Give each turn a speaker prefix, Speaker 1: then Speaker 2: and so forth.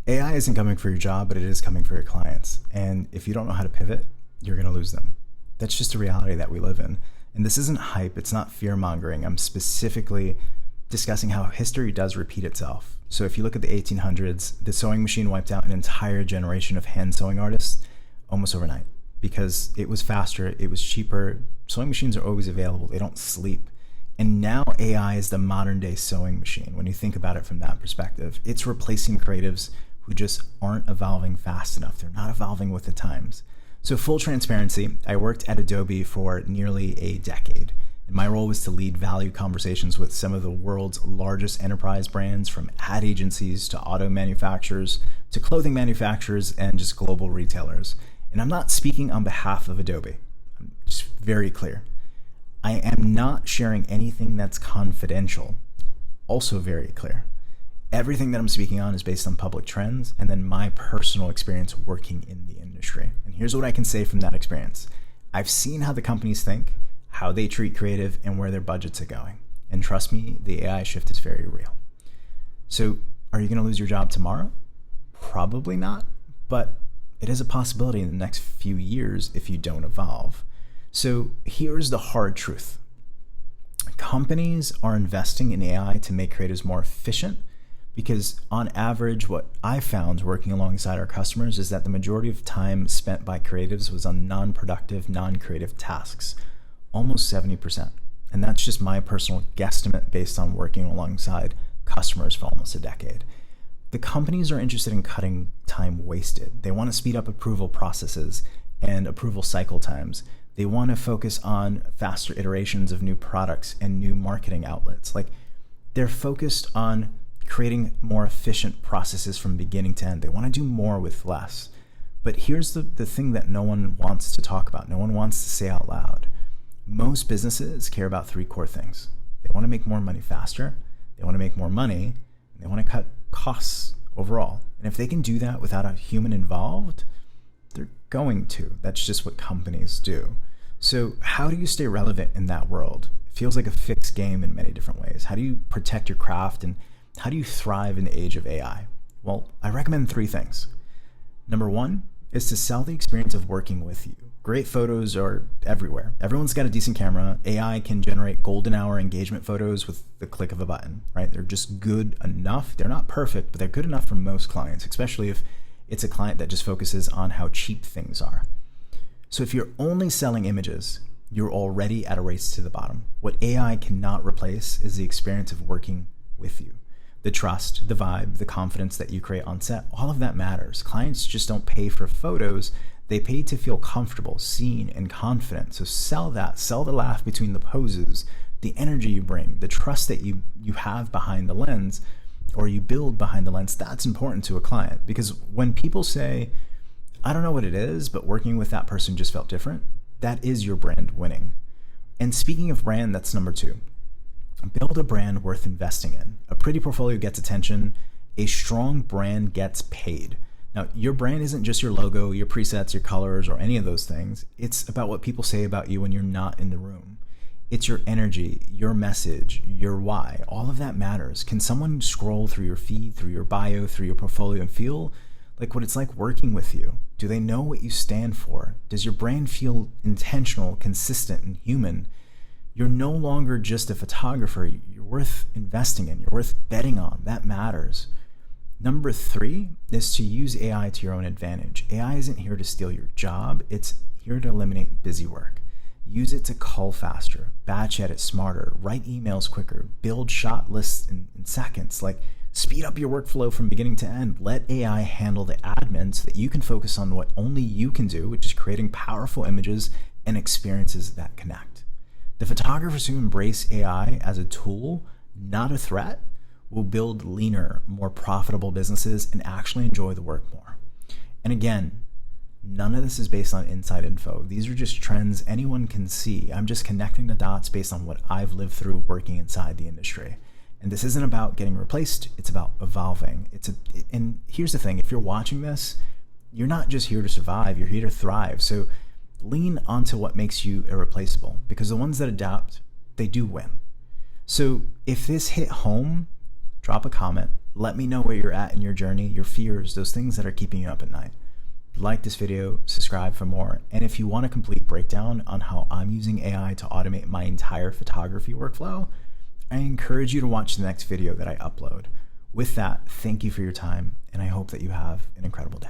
Speaker 1: AI isn't coming for your job, but it is coming for your clients. And if you don't know how to pivot, you're going to lose them. That's just a reality that we live in. And this isn't hype, it's not fear mongering. I'm specifically discussing how history does repeat itself. So if you look at the 1800s, the sewing machine wiped out an entire generation of hand sewing artists almost overnight because it was faster, it was cheaper. Sewing machines are always available, they don't sleep. And now AI is the modern day sewing machine. When you think about it from that perspective, it's replacing creatives who just aren't evolving fast enough. They're not evolving with the times. So full transparency, I worked at Adobe for nearly a decade. And my role was to lead value conversations with some of the world's largest enterprise brands, from ad agencies to auto manufacturers to clothing manufacturers and just global retailers. And I'm not speaking on behalf of Adobe. I'm just very clear. I am not sharing anything that's confidential. Also very clear. Everything that I'm speaking on is based on public trends and then my personal experience working in the industry. And here's what I can say from that experience. I've seen how the companies think, how they treat creative, and where their budgets are going. And trust me, the AI shift is very real. So are you going to lose your job tomorrow? Probably not, but it is a possibility in the next few years if you don't evolve. So here's the hard truth. Companies are investing in AI to make creatives more efficient because on average, what I found working alongside our customers is that the majority of time spent by creatives was on non-productive, non-creative tasks, almost 70%. And that's just my personal guesstimate based on working alongside customers for almost a decade. The companies are interested in cutting time wasted. They want to speed up approval processes and approval cycle times. They want to focus on faster iterations of new products and new marketing outlets. Like, they're focused on creating more efficient processes from beginning to end. They want to do more with less. But here's the thing that no one wants to talk about. No one wants to say out loud. Most businesses care about three core things. They want to make more money faster. They want to make more money. And they want to cut costs overall. And if they can do that without a human involved, they're going to. That's just what companies do. So how do you stay relevant in that world? It feels like a fixed game in many different ways. How do you protect your craft, and how do you thrive in the age of AI? Well, I recommend three things. Number one is to sell the experience of working with you. Great photos are everywhere. Everyone's got a decent camera. AI can generate golden hour engagement photos with the click of a button, right? They're just good enough. They're not perfect, but they're good enough for most clients, especially if it's a client that just focuses on how cheap things are. So if you're only selling images, you're already at a race to the bottom. What AI cannot replace is the experience of working with you. The trust, the vibe, the confidence that you create on set, all of that matters. Clients just don't pay for photos. They pay to feel comfortable, seen, and confident. So sell that. Sell the laugh between the poses, the energy you bring, the trust that you have behind the lens, or you build behind the lens. That's important to a client, because when people say, I don't know what it is, but working with that person just felt different, that is your brand winning. And speaking of brand, that's number two. Build a brand worth investing in. A pretty portfolio gets attention. A strong brand gets paid. Now, your brand isn't just your logo, your presets, your colors, or any of those things. It's about what people say about you when you're not in the room. It's your energy, your message, your why. All of that matters. Can someone scroll through your feed, through your bio, through your portfolio, and feel like what it's like working with you? Do they know what you stand for? Does your brand feel intentional, consistent, and human? You're no longer just a photographer. You're worth investing in. You're worth betting on. That matters. Number three is to use AI to your own advantage. AI isn't here to steal your job. It's here to eliminate busy work. Use it to cull faster, batch edit smarter, write emails quicker, build shot lists in seconds. Like, speed up your workflow from beginning to end. Let AI handle the admin so that you can focus on what only you can do, which is creating powerful images and experiences that connect. The photographers who embrace AI as a tool, not a threat, will build leaner, more profitable businesses and actually enjoy the work more. And again, none of this is based on inside info. These are just trends anyone can see. I'm just connecting the dots based on what I've lived through working inside the industry. And this isn't about getting replaced, it's about evolving. And here's the thing, if you're watching this, you're not just here to survive, you're here to thrive. So lean onto what makes you irreplaceable, because the ones that adapt, they do win. So if this hit home, drop a comment, Let me know where you're at in your journey, your fears, those things that are keeping you up at night. Like this video, subscribe for more, and if you want a complete breakdown on how I'm using AI to automate my entire photography workflow, I encourage you to watch the next video that I upload. With that, thank you for your time, and I hope that you have an incredible day.